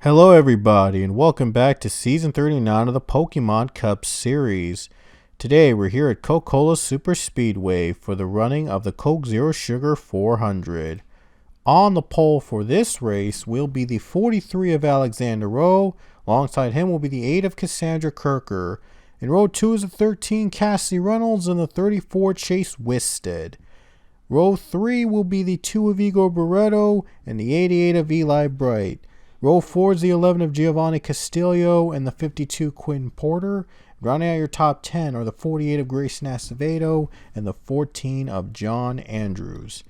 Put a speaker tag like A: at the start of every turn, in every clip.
A: Hello, everybody, and welcome back to Season 39 of the Pokemon Cup series. Today, we're here at Coca-Cola Super Speedway for the running of the Coke Zero Sugar 400. On the pole for this race will be the 43 of Alexander Rowe. Alongside him will be the 8 of Cassandra Kirker. In row 2 is the 13 Cassie Reynolds and the 34 Chase Wisted. Row 3 will be the 2 of Igor Barreto and the 88 of Eli Bright. Row 4 is the 11 of Giovanni Castillo and the 52 Quinn Porter. Rounding out your top 10 are the 48 of Grayson Acevedo and the 14 of John Andrews.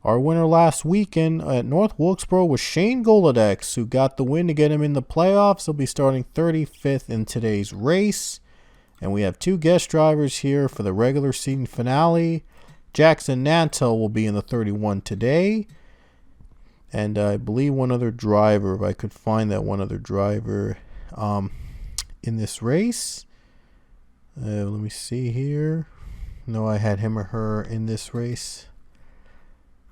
A: Our winner last weekend at North Wilkesboro was Shane Golodex, who got the win to get him in the playoffs. He'll be starting 35th in today's race. And we have two guest drivers here for the regular season finale. Jackson Nantel will be in the 31 today. And I believe one other driver, if I could find that one other driver in this race. Let me see here. No, I had him or her in this race.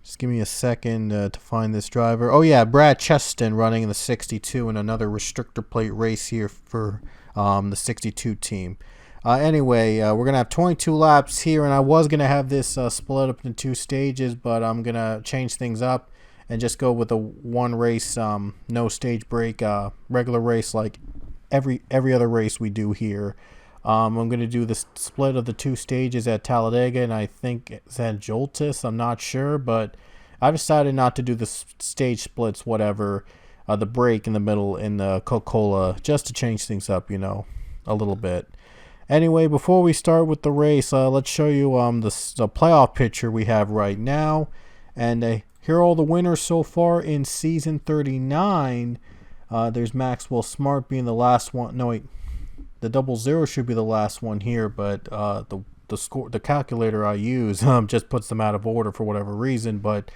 A: Just give me a second to find this driver. Oh, yeah, Brad Cheston running in the 62 in another restrictor plate race here for the 62 team. Anyway, we're going to have 22 laps here, and I was going to have this split up into two stages, but I'm going to change things up and just go with a one race, no stage break, regular race like every other race we do here. I'm going to do the split of the two stages at Talladega, and I think it's at Joltis. I'm not sure, but I decided not to do the stage splits, whatever, the break in the middle in the Coca-Cola, just to change things up, a little bit. Anyway, before we start with the race, let's show you the playoff picture we have right now. And here are all the winners so far in Season 39. There's Maxwell Smart being the last one. No, wait. The 00 should be the last one here, but the calculator I use just puts them out of order for whatever reason. But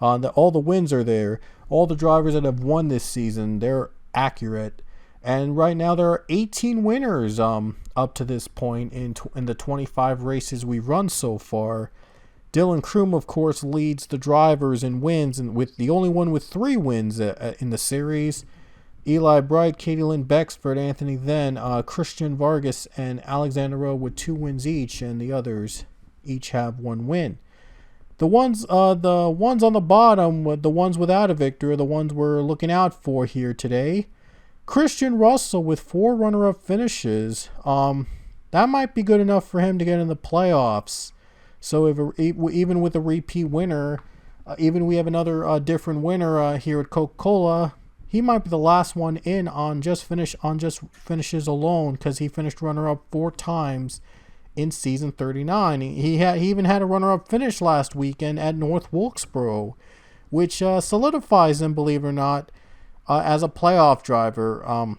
A: all the wins are there. All the drivers that have won this season, they're accurate. And right now there are 18 winners up to this point in the 25 races we've run so far. Dylan Kroom, of course, leads the drivers in wins, and with the only one with 3 wins in the series. Eli Bright, Katie Lynn Bexford, Anthony Then, Christian Vargas, and Alexander Rowe with 2 wins each, and the others each have 1 win. The ones on the bottom, the ones without a victory, are the ones we're looking out for here today. Christian Russell with 4 runner-up finishes. That might be good enough for him to get in the playoffs. So even with a repeat winner, even we have another different winner here at Coca-Cola, he might be the last one in on just finishes alone, because he finished runner-up 4 times in Season 39. He even had a runner-up finish last weekend at North Wilkesboro, which solidifies him, believe it or not, as a playoff driver,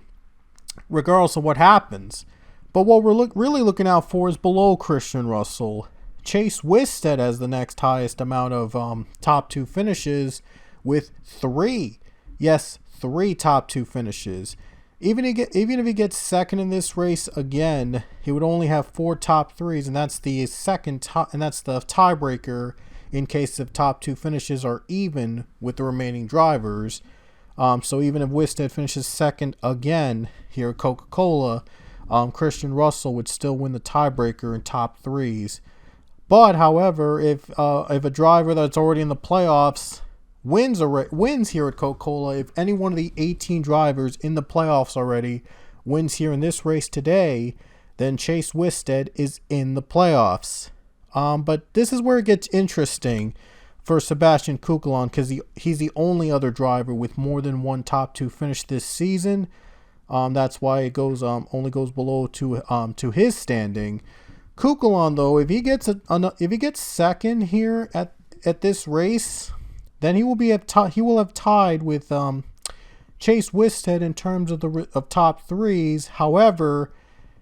A: regardless of what happens. But what we're really looking out for is below Christian Russell. Chase Wisted has the next highest amount of top 2 finishes with 3. Yes, 3 top 2 finishes. Even if he gets second in this race again, he would only have 4 top 3s, and that's the tiebreaker in case of top 2 finishes are even with the remaining drivers. So even if Wisted finishes second again here at Coca-Cola, Christian Russell would still win the tiebreaker in top 3s. But however, if a driver that's already in the playoffs wins here at Coca-Cola, if any one of the 18 drivers in the playoffs already wins here in this race today, then Chase Wisted is in the playoffs. But this is where it gets interesting for Sebastian Kukulon, because he's the only other driver with more than 1 top 2 finish this season. That's why it only goes below to his standing. Kukulon, though, if he gets second here at this race, then he will have tied with Chase Wisted in terms of top 3s. However,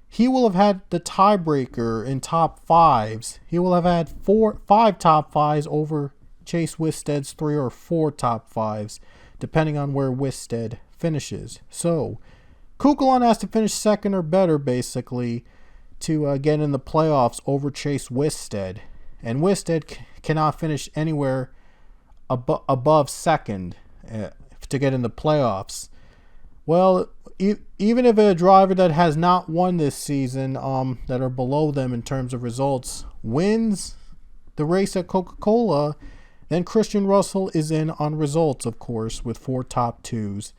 A: he will have had the tiebreaker in top 5s. He will have had 5 top 5s over Chase Wisted's 3 or 4 top 5s, depending on where Wisted finishes. So Kukulon has to finish second or better, basically, to get in the playoffs over Chase Wisted. And Wisted cannot finish anywhere above second to get in the playoffs. Well, even if a driver that has not won this season, that are below them in terms of results, wins the race at Coca-Cola, then Christian Russell is in on results, of course, with 4 top 2s.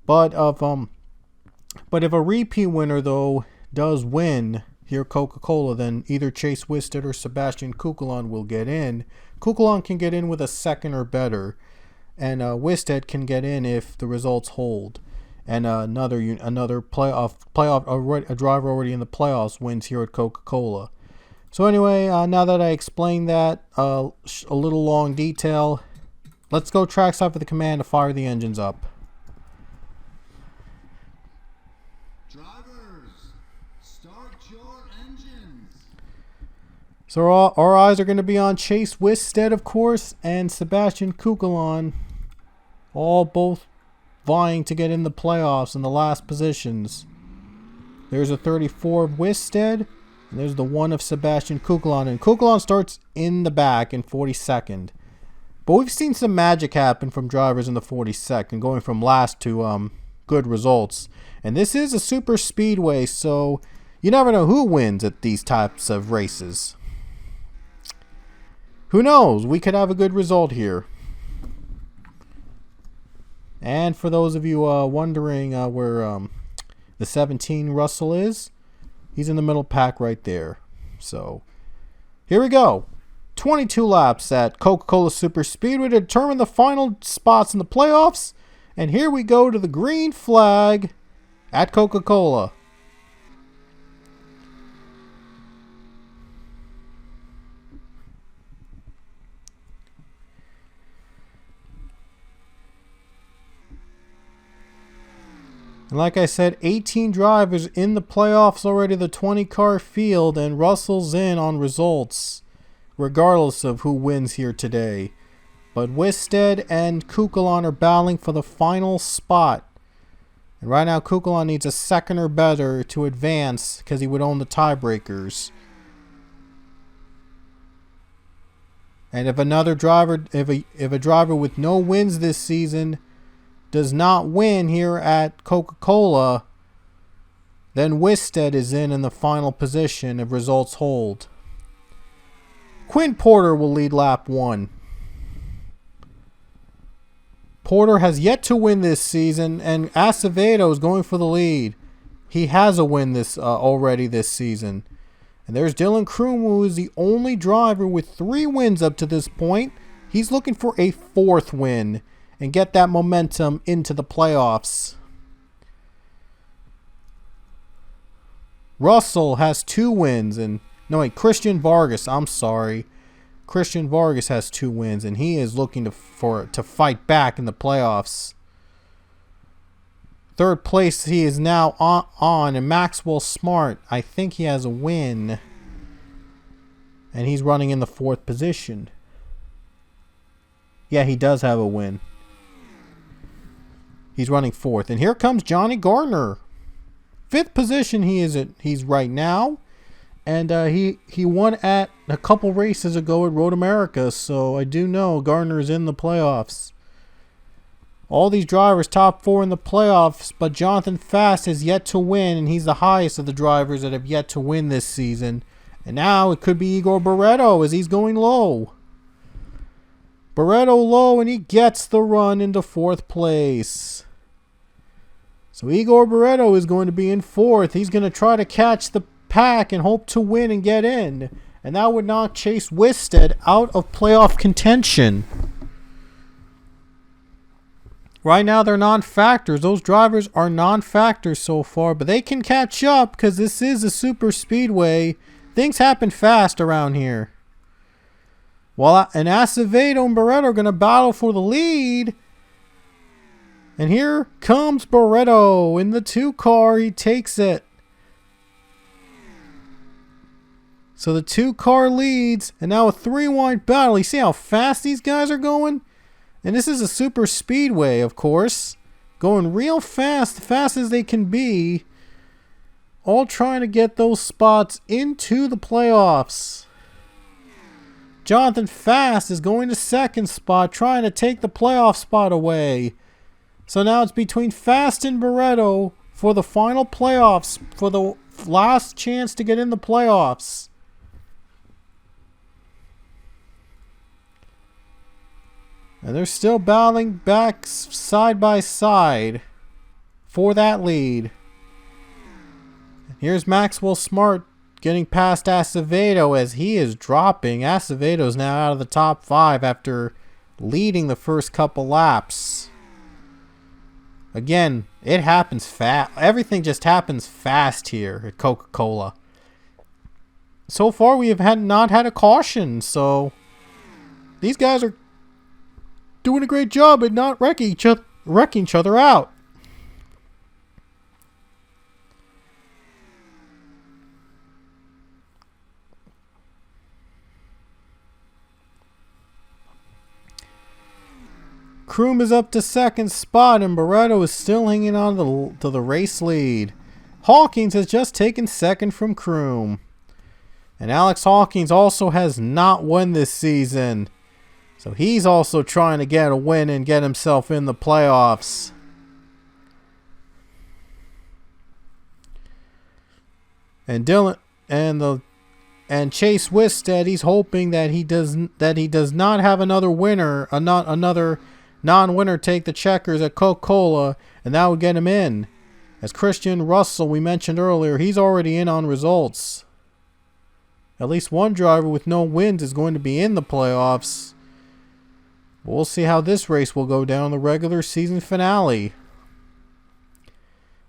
A: But if a repeat winner though does win here at Coca-Cola, then either Chase Wisted or Sebastian Coquelin will get in. Coquelin can get in with a second or better, and Wisted can get in if the results hold. And another a driver already in the playoffs wins here at Coca-Cola. So anyway, now that I explained that, a little long detail, let's go trackside for the command to fire the engines up.
B: Drivers, start your engines.
A: So our eyes are going to be on Chase Wisted, of course, and Sebastian Coquelin, both vying to get in the playoffs in the last positions. There's a 34 of Wisted, and there's the 1 of Sebastian Coquelin. And Coquelin starts in the back in 42nd. But we've seen some magic happen from drivers in the 42nd, going from last to good results. And this is a super speedway, so you never know who wins at these types of races. Who knows? We could have a good result here. And for those of you wondering where the 17 Russell is, he's in the middle pack right there. So here we go. 22 laps at Coca-Cola Super Speedway to determine the final spots in the playoffs. And here we go to the green flag at Coca-Cola. And like I said, 18 drivers in the playoffs already, the 20-car field, and Russell's in on results, regardless of who wins here today. But Wisted and Coquelin are battling for the final spot. And right now, Coquelin needs a second or better to advance because he would own the tiebreakers. And if another driver, if a driver with no wins this season does not win here at Coca-Cola, then Wisted is in the final position if results hold. Quinn Porter will lead lap 1. Porter has yet to win this season, and Acevedo is going for the lead. He has a win already this season. And there's Dylan Kroom, who is the only driver with 3 wins up to this point. He's looking for a 4th win and get that momentum into the playoffs. Russell has 2 wins, and Christian Vargas, I'm sorry. Christian Vargas has 2 wins, and he is looking to fight back in the playoffs. 3rd place he is now on, and Maxwell Smart, I think he has a win, and he's running in the 4th position. Yeah, he does have a win. He's running 4th. And here comes Johnny Gardner. 5th position he's right now. And he won at a couple races ago at Road America. So I do know Gardner's in the playoffs. All these drivers top 4 in the playoffs. But Jonathan Fast has yet to win. And he's the highest of the drivers that have yet to win this season. And now it could be Igor Barreto as he's going low. Barreto low, and he gets the run into 4th place. So Igor Barreto is going to be in 4th. He's going to try to catch the pack and hope to win and get in. And that would knock Chase Wisted out of playoff contention. Right now they're non-factors. Those drivers are non-factors so far, but they can catch up because this is a super speedway. Things happen fast around here. And Acevedo and Barreto are going to battle for the lead. And here comes Barreto in the 2 car. He takes it. So the 2 car leads. And now a 3-wide battle. You see how fast these guys are going? And this is a super speedway, of course. Going real fast. The fastest they can be. All trying to get those spots into the playoffs. Jonathan Fast is going to 2nd spot, trying to take the playoff spot away. So now it's between Fast and Barretto for the final playoffs, for the last chance to get in the playoffs. And they're still battling back side by side for that lead. Here's Maxwell Smart getting past Acevedo as he is dropping. Acevedo's now out of the top 5 after leading the first couple laps. Again, it happens fast. Everything just happens fast here at Coca-Cola. So far, we have not had a caution, so these guys are doing a great job at not wrecking each other out. Kroom is up to second spot, and Barretto is still hanging on to the race lead. Hawkins has just taken second from Kroom. And Alex Hawkins also has not won this season. So he's also trying to get a win and get himself in the playoffs. And Chase Wisted, he's hoping that he does not have another winner, another non-winner take the checkers at Coca-Cola, and that would get him in. As Christian Russell, we mentioned earlier, he's already in on results. At least one driver with no wins is going to be in the playoffs. We'll see how this race will go down in the regular season finale.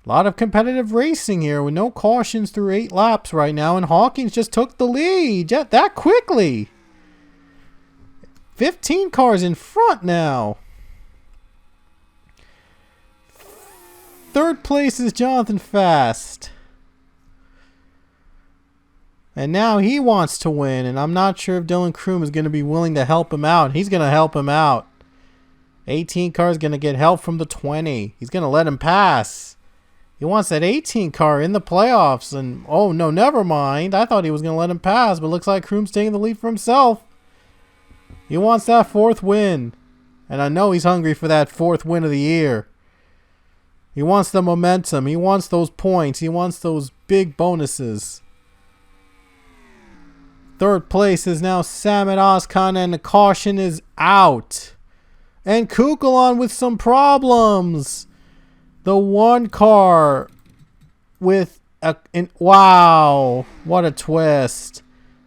A: A lot of competitive racing here with no cautions through 8 laps right now, and Hawkins just took the lead that quickly. 15 cars in front now. Third place is Jonathan Fast. And now he wants to win, and I'm not sure if Dylan Kroom is going to be willing to help him out. He's going to help him out. 18 car is going to get help from the 20. He's going to let him pass. He wants that 18 car in the playoffs, and oh no, never mind. I thought he was going to let him pass, but looks like Kroom's taking the lead for himself. He wants that 4th win, and I know he's hungry for that 4th win of the year. He wants the momentum. He wants those points. He wants those big bonuses. Third place is now Samet Ozkan, and the caution is out. And Kukulon with some problems. The 1 car with wow, what a twist.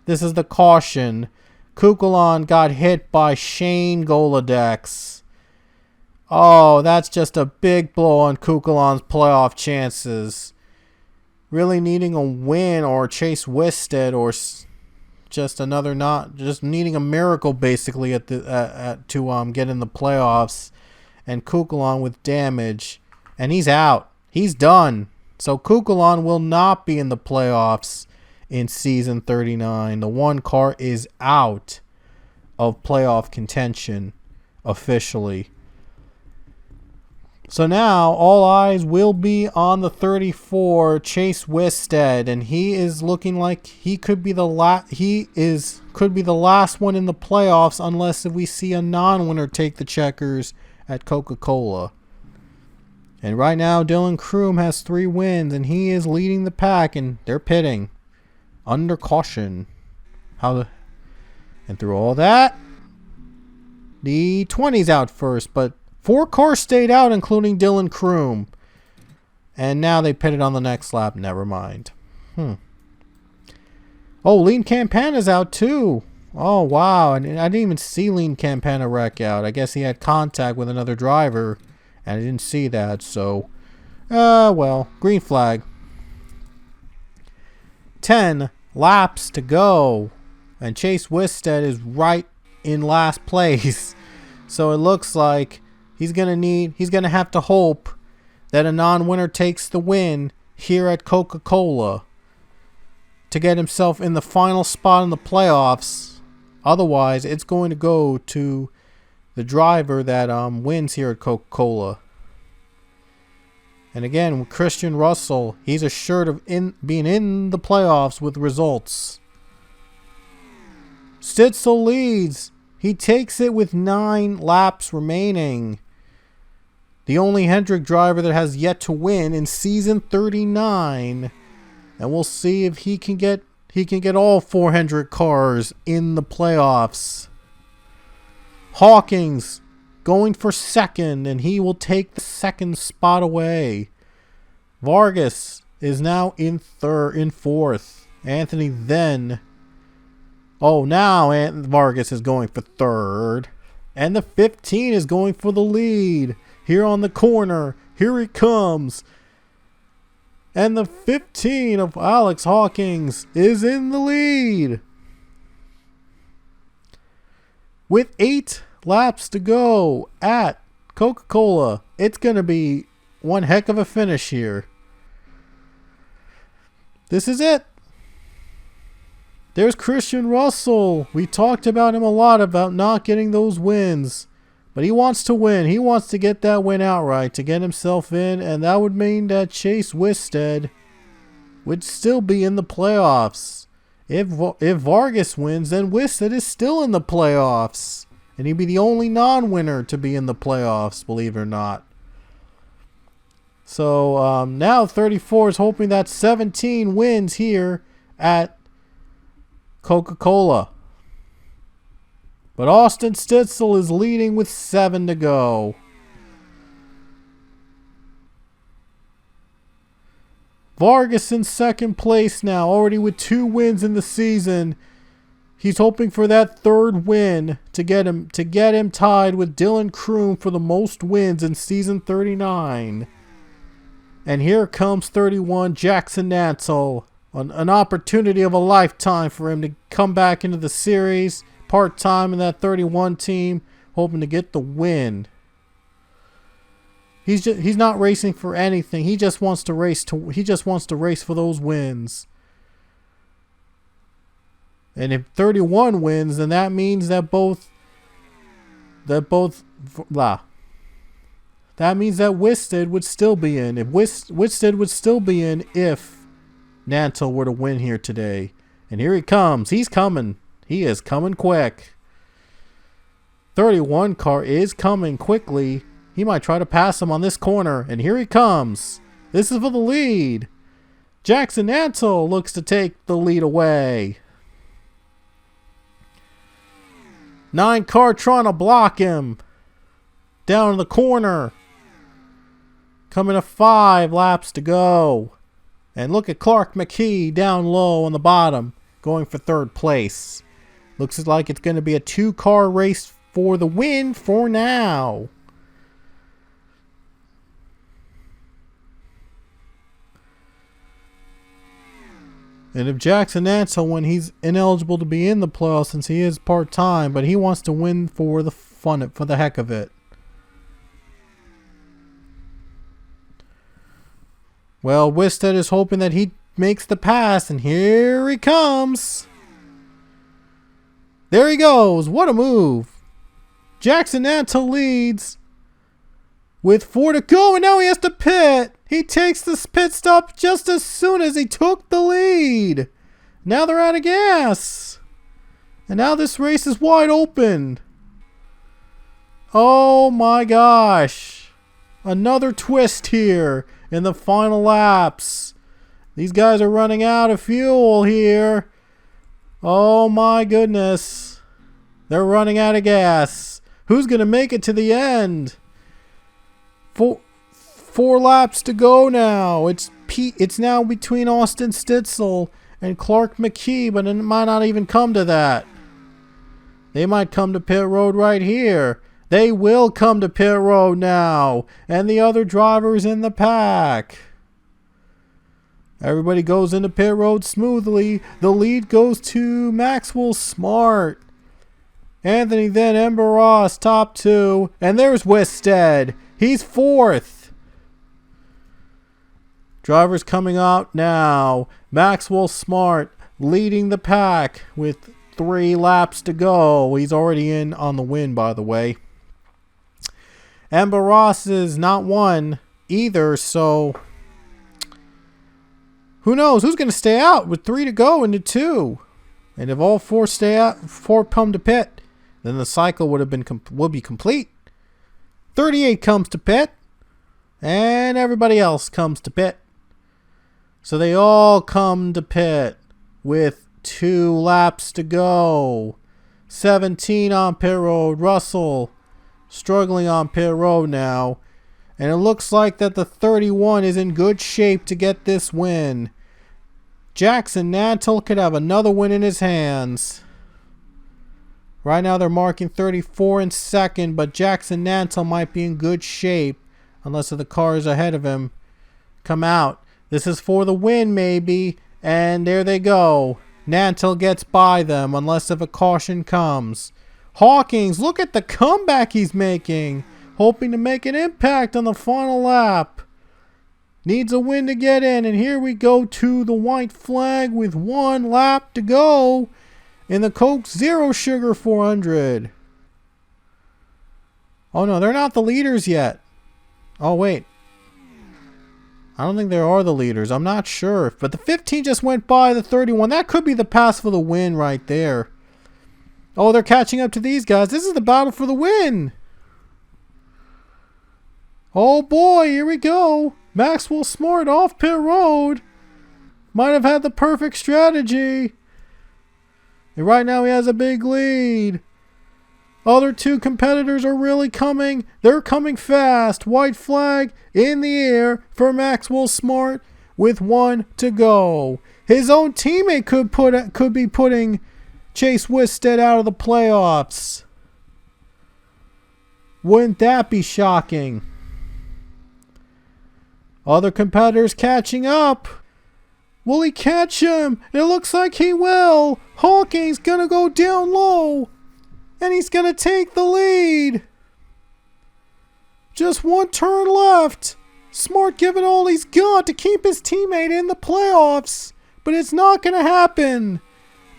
A: This is the caution. Kukulon got hit by Shane Golodex. Oh, that's just a big blow on Kukulon's playoff chances. Really needing a win, or Chase Wisted, or just needing a miracle basically to get in the playoffs. And Kukulon with damage, and he's out. He's done. So Kukulon will not be in the playoffs in season 39. The 1 car is out of playoff contention officially. So now all eyes will be on the 34, Chase Wisted, and he is looking like he could be the last one in the playoffs unless if we see a non-winner take the checkers at Coca-Cola. And right now Dylan Kroom has 3 wins, and he is leading the pack, and they're pitting under caution. And through all that, the 20's out first, but 4 cars stayed out, including Dylan Kroom. And now they pitted on the next lap. Never mind. Oh, Lean Campana's out too. Oh, wow. And I didn't even see Lean Campana wreck out. I guess he had contact with another driver, and I didn't see that. So, well, green flag. 10 laps to go. And Chase Wisted is right in last place. So it looks like he's going to have to hope that a non-winner takes the win here at Coca-Cola to get himself in the final spot in the playoffs. Otherwise, it's going to go to the driver that wins here at Coca-Cola. And again, with Christian Russell, he's assured of being in the playoffs with results. Stitzel leads. He takes it with 9 laps remaining. The only Hendrick driver that has yet to win in season 39. And we'll see if he can get all 4 Hendrick cars in the playoffs. Hawkins going for second, and he will take the second spot away. Vargas is now in fourth. Anthony then. Oh, now Vargas is going for third. And the 15 is going for the lead. Here on the corner. Here he comes. And the 15 of Alex Hawkins is in the lead. With 8 laps to go at Coca-Cola, it's going to be one heck of a finish here. This is it. There's Christian Russell. We talked about him a lot about not getting those wins. But he wants to win. He wants to get that win outright to get himself in. And that would mean that Chase Wisted would still be in the playoffs. If Vargas wins, then Wisted is still in the playoffs. And he'd be the only non-winner to be in the playoffs, believe it or not. So now 34 is hoping that 17 wins here at Coca-Cola. But Austin Stitzel is leading with 7 to go. Vargas in second place now, already with 2 wins in the season. He's hoping for that 3rd win to get him tied with Dylan Kroom for the most wins in season 39. And here comes 31, Jackson Nansel. An opportunity of a lifetime for him to come back into the series. Part-time in that 31 team, hoping to get the win. He's not racing for anything. He just wants to race for those wins. And if 31 wins, then that means that Wisted would still be in. If Wisted would still be in if Nantel were to win here today. And here he comes. He's coming. He is coming quick. 31 car is coming quickly. He might try to pass him on this corner. And here he comes. This is for the lead. Jackson Nantel looks to take the lead away. 9 car trying to block him. Down in the corner. Coming to 5 laps to go. And look at Clark McKee down low on the bottom. Going for 3rd place. Looks like it's going to be a 2-car race for the win for now. And if Jackson Ansel, when he's ineligible to be in the playoffs since he is part-time, but he wants to win for the fun, for the heck of it. Well, Wisted is hoping that he makes the pass, and here he comes. There he goes. What a move. Jackson Nantel leads with 4 to go, and now he has to pit. He takes this pit stop just as soon as he took the lead. Now they're out of gas. And now this race is wide open. Oh my gosh. Another twist here in the final laps. These guys are running out of fuel here. Oh my goodness. They're running out of gas. Who's going to make it to the end? 4 laps to go now. It's now between Austin Stitzel and Clark McKee, but it might not even come to that. They might come to pit road right here. They will come to pit road now. And the other drivers in the pack. Everybody goes into pit road smoothly. The lead goes to Maxwell Smart. Anthony then Ember Ross, top 2. And there's Wisted. He's 4th. Drivers coming out now. Maxwell Smart leading the pack with 3 laps to go. He's already in on the win, by the way. Ember Ross is not won either, so who knows who's going to stay out with 3 to go into 2. And if all 4 stay out, 4 come to pit, then the cycle would be complete. 38 comes to pit. And everybody else comes to pit. So they all come to pit with 2 laps to go. 17 on pit road. Russell struggling on pit road now. And it looks like that the 31 is in good shape to get this win. Jackson Nantle could have another win in his hands. Right now they're marking 34 in second, but Jackson Nantle might be in good shape unless the cars ahead of him come out. This is for the win maybe, and there they go. Nantle gets by them unless if a caution comes. Hawkins, look at the comeback he's making, hoping to make an impact on the final lap. Needs a win to get in, and here we go to the white flag with 1 lap to go in the Coke Zero Sugar 400. Oh no, they're not the leaders yet. Oh wait. I don't think there are the leaders. I'm not sure. But the 15 just went by the 31. That could be the pass for the win right there. Oh, they're catching up to these guys. This is the battle for the win. Oh boy, here we go. Maxwell Smart off pit road. Might have had the perfect strategy. And right now he has a big lead. Other 2 competitors are really coming. They're coming fast. White flag in the air for Maxwell Smart with 1 to go. His own teammate could be putting Chase Wisted out of the playoffs. Wouldn't that be shocking? Other competitors catching up. Will he catch him? It looks like he will. Hawkins gonna go down low. And he's going to take the lead. Just 1 turn left. Smart giving all he's got to keep his teammate in the playoffs. But it's not going to happen.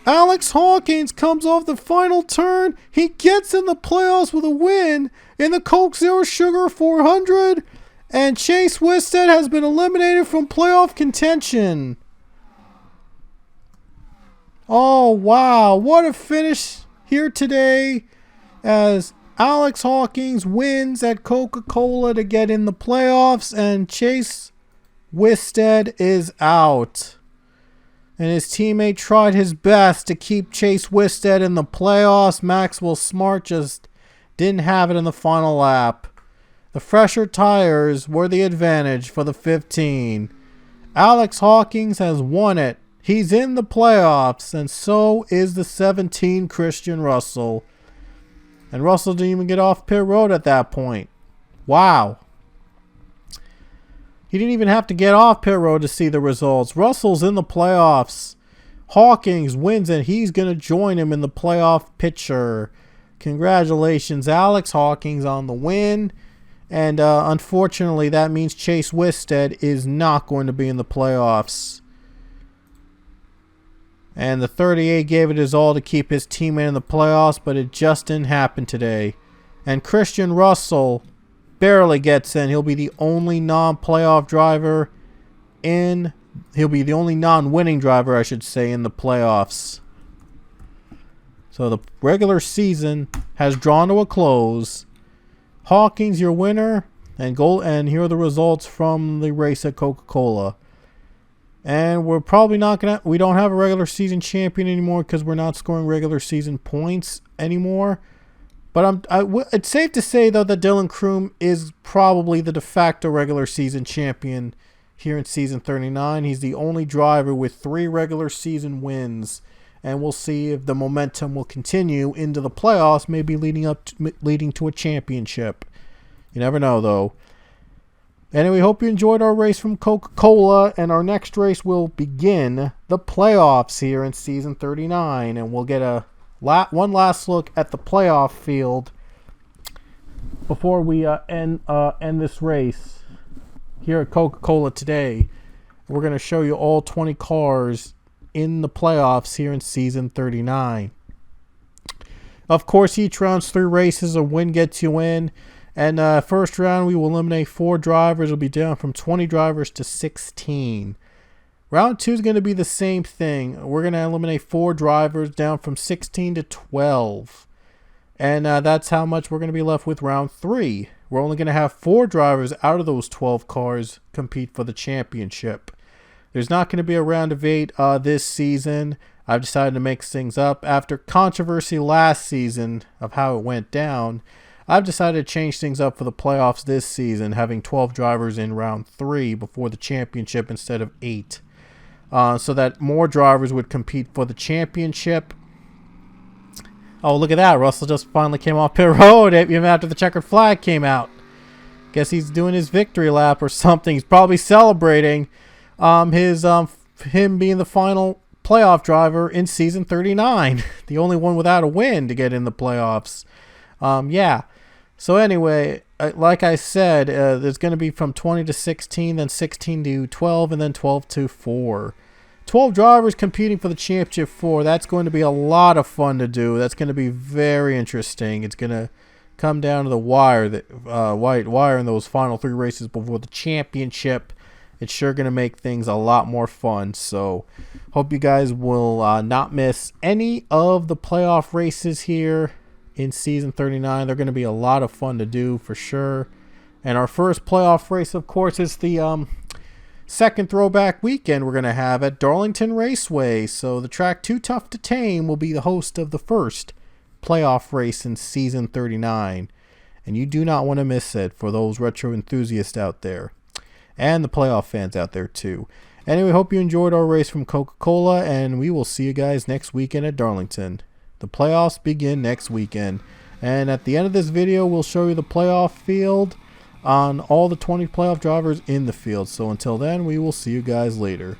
A: Alex Hawkins comes off the final turn. He gets in the playoffs with a win in the Coke Zero Sugar 400. And Chase Wisted has been eliminated from playoff contention. Oh, wow. What a finish here today as Alex Hawkins wins at Coca-Cola to get in the playoffs, and Chase Wisted is out. And his teammate tried his best to keep Chase Wisted in the playoffs. Maxwell Smart just didn't have it in the final lap. The fresher tires were the advantage for the 15. Alex Hawkins has won it. He's in the playoffs, and so is the 17 Christian Russell. And Russell didn't even get off pit road at that point. Wow. He didn't even have to get off pit road to see the results. Russell's in the playoffs. Hawkins wins, and he's going to join him in the playoff picture. Congratulations, Alex Hawkins, on the win. And unfortunately, that means Chase Wisted is not going to be in the playoffs. And the 38 gave it his all to keep his teammate in the playoffs, but it just didn't happen today. And Christian Russell barely gets in. He'll be the only non-playoff driver in... He'll be the only non-winning driver, I should say, in the playoffs. So the regular season has drawn to a close. Hawkins, your winner. And here are the results from the race at Coca-Cola. And we're probably not going to... We don't have a regular season champion anymore because we're not scoring regular season points anymore. But it's safe to say, though, that Dylan Kroom is probably the de facto regular season champion here in Season 39. He's the only driver with 3 regular season wins. And we'll see if the momentum will continue into the playoffs, maybe leading to a championship. You never know, though. Anyway, hope you enjoyed our race from Coca-Cola, and our next race will begin the playoffs here in Season 39, and we'll get one last look at the playoff field before we end this race here at Coca-Cola today. We're going to show you all 20 cars in the playoffs here in Season 39. Of course, each round's 3 races. A win gets you in. And first round, we will eliminate 4 drivers. It'll be down from 20 drivers to 16. Round 2 is going to be the same thing. We're going to eliminate 4 drivers down from 16 to 12. And that's how much we're going to be left with round 3. we're only going to have 4 drivers out of those 12 cars compete for the championship. There's not going to be a round of 8 this season. I've decided to mix things up. After controversy last season of how it went down, I've decided to change things up for the playoffs this season, having 12 drivers in round 3 before the championship instead of 8. So that more drivers would compete for the championship. Oh, look at that. Russell just finally came off pit road even after the checkered flag came out. Guess he's doing his victory lap or something. He's probably celebrating him being the final playoff driver in season 39. The only one without a win to get in the playoffs. Yeah. So anyway, like I said, there's going to be from 20 to 16, then 16 to 12, and then 12 to 4. 12 drivers competing for the championship 4. That's going to be a lot of fun to do. That's going to be very interesting. It's going to come down to the wire, white wire in those final 3 races before the championship. It's sure going to make things a lot more fun. So hope you guys will not miss any of the playoff races here in season 39. They're going to be a lot of fun to do for sure. And our first playoff race, of course, is the second throwback weekend we're going to have at Darlington Raceway. So the track Too Tough to Tame will be the host of the first playoff race in season 39. And you do not want to miss it for those retro enthusiasts out there. And the playoff fans out there too. Anyway, hope you enjoyed our race from Coca-Cola, and we will see you guys next weekend at Darlington. The playoffs begin next weekend. And at the end of this video, we'll show you the playoff field on all the 20 playoff drivers in the field. So until then, we will see you guys later.